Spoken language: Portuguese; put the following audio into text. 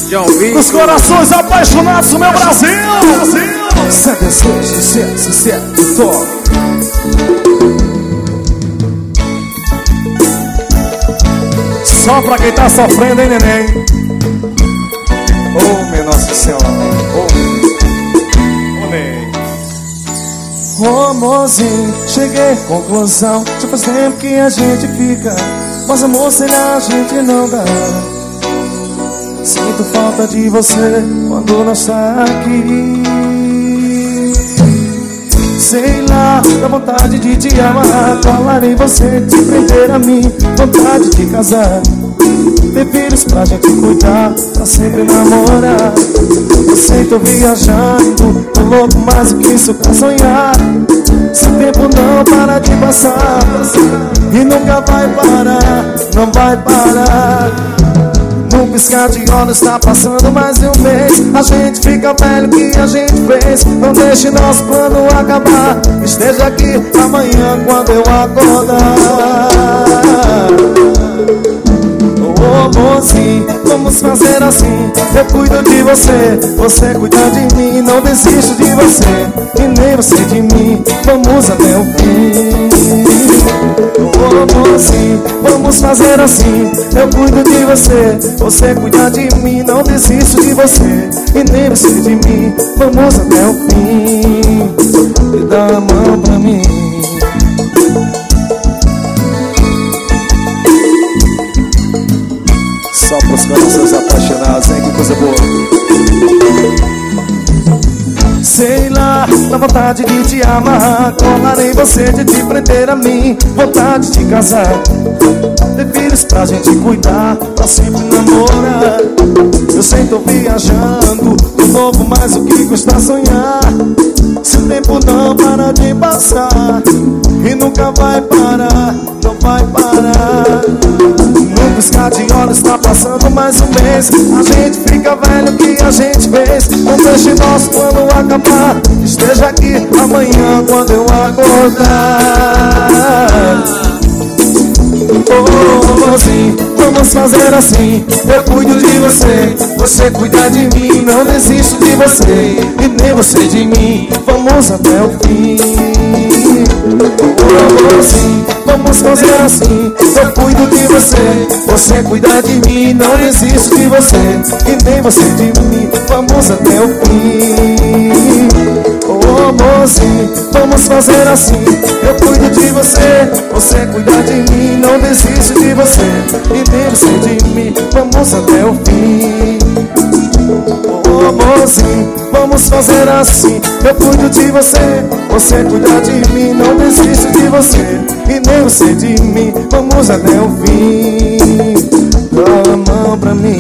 Os corações apaixonados do meu Brasil. Só pra quem tá sofrendo, hein, neném? Oh, minha Nossa Senhora. Oh, neném. Ô mozinho, cheguei à conclusão. Já faz tempo que a gente fica, mas amor sem a gente não dá. Sinto falta de você quando não está aqui. Sei lá, dá vontade de te amar, colar em você, te prender a mim, vontade de casar, ter filhos pra gente cuidar, pra sempre namorar. Eu sei, tô viajando, tô louco mais do que isso pra sonhar. Seu tempo não para de passar e nunca vai parar, não vai parar. Num piscar de olhos está passando mais de um mês. A gente fica velho, que a gente fez? Não deixe nosso plano acabar. Esteja aqui amanhã quando eu acordar. Oh, mozinho, vamos fazer assim. Eu cuido de você, você cuida de mim. Não desisto de você e nem você de mim. Vamos até o fim. Oh, mozinho, vamos fazer assim. Eu cuido de você, você cuida de mim. Não desisto de você e nem você de mim. Vamos até o fim. E dá a mão pra mim. Só pros corações apaixonados, hein? Que coisa boa. Sei lá, dá vontade de te amar, colar em você, de te prender a mim, vontade de casar, ter filhos pra gente cuidar, pra sempre namorar. Eu sei, tô viajando, tô novo mais o que custa sonhar. Se o tempo não para de passar e nunca vai parar, não vai parar. Num piscar de olhos está passando mais um mês. A gente fica velho, que a gente fez? Não deixe nosso plano acabar. Esteja aqui amanhã quando eu acordar. Oh, mozinho, vamos fazer assim. Eu cuido de você, você cuida de mim. Não desisto de você e nem você de mim. Vamos até o fim. Oh, mozinho, vamos fazer assim. Eu cuido de você, você cuida de mim. Não desisto de você e nem você de mim. Vamos até o fim. Oh, mozinho, vamos fazer assim. Eu cuido de você, você cuida de mim. Não desisto de você e nem você de mim. Vamos até o fim. Oh, mozinho, vamos fazer assim. Eu cuido de você, você cuida de mim. Não desisto de você e nem você de mim. Vamos até o fim. Dá a mão pra mim.